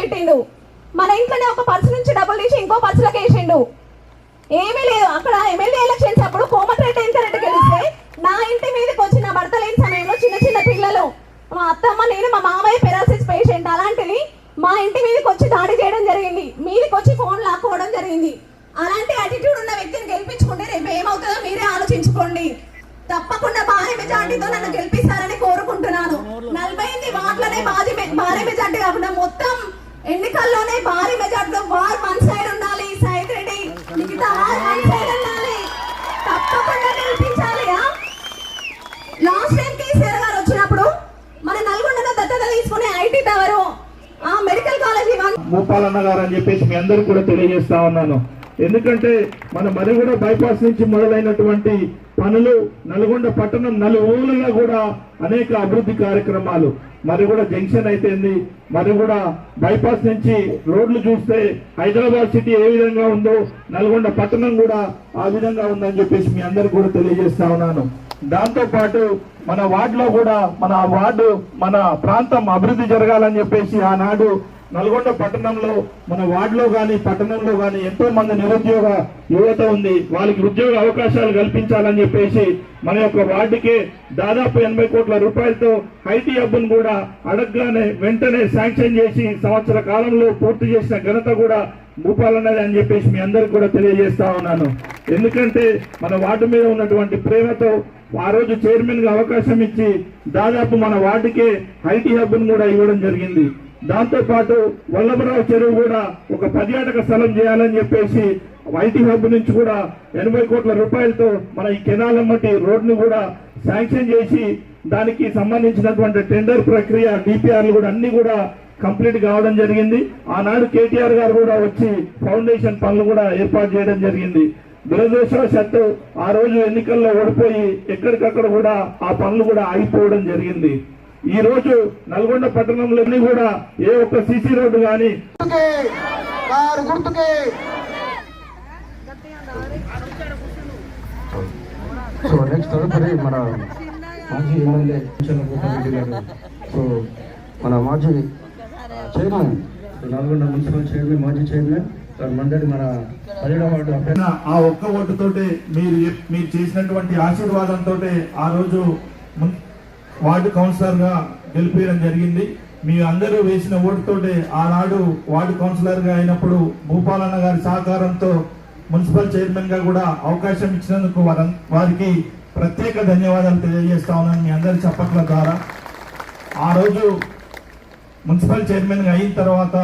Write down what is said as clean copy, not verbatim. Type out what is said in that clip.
పెట్టిండు. మన ఇంట్లోనే ఒక పర్సు నుంచి డబ్బులు తీసి ఇంకో పర్సులకు వేసిండు. ఏమీ లేదు. అక్కడ ఎమ్మెల్యే ఎలక్షన్స్ అప్పుడు కోమటిరెడ్డి వెంకరెడ్డి గెలిస్తే నా ఇంటి మీదకి వచ్చి నా భర్త లేని సమయంలో చిన్న చిన్న పిల్లలు, మా అత్తమ్మ, నేను, మా మామయ్య పెరాసిస్ పేషెంట్, అలాంటిది మా ఇంటి మీదకి వచ్చి దాడి చేయడం జరిగింది. మీదకి వచ్చి ఫోన్ లాక్కోవడం జరిగింది. అలాంటి యాటిట్యూడ్ ఉన్న వ్యక్తిని గెలిపించుకుంటే రేపు ఏమవుతుందో మీరే ఆలోచించుకోండి. తప్పకుండా భారీ మెజార్టీతో నన్ను గెలిపిస్తారని కోరుకుంటున్నాను. 48 వార్డులనే భారీ మెజార్టీ కాకుండా మొత్తం ఎన్నికల్లోనే భారీ మెజార్టీలో వార్ వన్ సైడ్ ఉండాలి. సైడ్ రెడ్డి మిగతా వార్ వన్ సైడ్ ఉండాలి. తప్పకుండా గెలిపించాలి. లాస్ట్ టైం కేసీఆర్ గారు వచ్చినప్పుడు మన నల్గొండలో దత్తత తీసుకునే ఐటీ టవర్, మెడికల్ కాలేజీ భూపాలన్న గారు అని చెప్పేసి మీ అందరికి కూడా తెలియజేస్తా ఉన్నాను. ఎందుకంటే మన మరిగూడ బైపాస్ నుంచి మొదలైనటువంటి పనులు నల్గొండ పట్టణం నలుమూలలా కూడా అనేక అభివృద్ధి కార్యక్రమాలు, మరిగూడ జంక్షన్ అయితేంది, మరిగూడ బైపాస్ నుంచి రోడ్లు చూస్తే హైదరాబాద్ సిటీ ఏ విధంగా ఉందో నల్గొండ పట్టణం కూడా ఆ విధంగా ఉందని చెప్పేసి మీ అందరికి కూడా తెలియజేస్తా ఉన్నాను. దాంతో పాటు మన వార్డులో కూడా మన ప్రాంతం అభివృద్ధి జరగాలని చెప్పేసి ఆనాడు నల్గొండ పట్టణంలో మన వార్డులో గాని పట్టణంలో గాని ఎంతో మంది నిరుద్యోగ యువత ఉంది. వాళ్ళకి ఉద్యోగ అవకాశాలు కల్పించాలని చెప్పేసి మన యొక్క వార్డుకే దాదాపు 80 కోట్ల రూపాయలతో ఐటీ హబ్ను కూడా అడగగానే వెంటనే శాంక్షన్ చేసి సంవత్సర కాలంలో పూర్తి చేసిన ఘనత కూడా భూపాలన్నది అని చెప్పేసి మీ అందరికి కూడా తెలియజేస్తా ఉన్నాను. ఎందుకంటే మన వార్డు మీద ఉన్నటువంటి ప్రేమతో ఆ రోజు చైర్మన్ గా అవకాశం ఇచ్చి దాదాపు మన వార్డుకే ఐటీ హబ్ను కూడా ఇవ్వడం జరిగింది. దాంతో పాటు వల్లభరావు చెరువు కూడా ఒక పర్యాటక స్థలం చేయాలని చెప్పేసి ఐటీ హబ్ నుంచి కూడా 80 కోట్ల రూపాయలతో మన ఈ కెనాలమ్మటి రోడ్ను కూడా శాంక్షన్ చేసి దానికి సంబంధించినటువంటి టెండర్ ప్రక్రియ డిపిఆర్లు కూడా అన్ని కూడా కంప్లీట్ కావడం జరిగింది. ఆనాడు కేటీఆర్ గారు కూడా వచ్చి ఫౌండేషన్ పనులు కూడా ఏర్పాటు చేయడం జరిగింది. దురదృష్టవశాత్తు ఆ రోజు ఎన్నికల్లో ఓడిపోయి ఎక్కడికక్కడ కూడా ఆ పనులు కూడా ఆగిపోవడం జరిగింది. ఈ రోజు నల్గొండ పట్టణంలోని కూడా ఏ ఒక్క సీసీ రోడ్డు కానీ సో నెక్స్ట్ తదుపరి మన మాజీ ఎమ్మెల్యే రెడ్డి గారు, సో మన మాజీ చైర్మన్ నల్గొండ మున్సిపల్ చైర్మన్, మాజీ చైర్మన్ మందడి మన 17వ వార్డు. ఆ ఒక్క ఓటుతోటే మీరు చేసినటువంటి ఆశీర్వాదంతో ఆ రోజు వార్డు కౌన్సిలర్ గా గెలిపేయడం జరిగింది. మీ అందరూ వేసిన ఓటుతోటే ఆనాడు వార్డు కౌన్సిలర్ గా అయినప్పుడు భూపాలన్న గారి సహకారంతో మున్సిపల్ చైర్మన్ గా కూడా అవకాశం ఇచ్చినందుకు వారికి ప్రత్యేక ధన్యవాదాలు తెలియజేస్తా ఉన్నాను మీ అందరి చప్పట్ల ద్వారా. ఆ రోజు మున్సిపల్ చైర్మన్ గా అయిన తర్వాత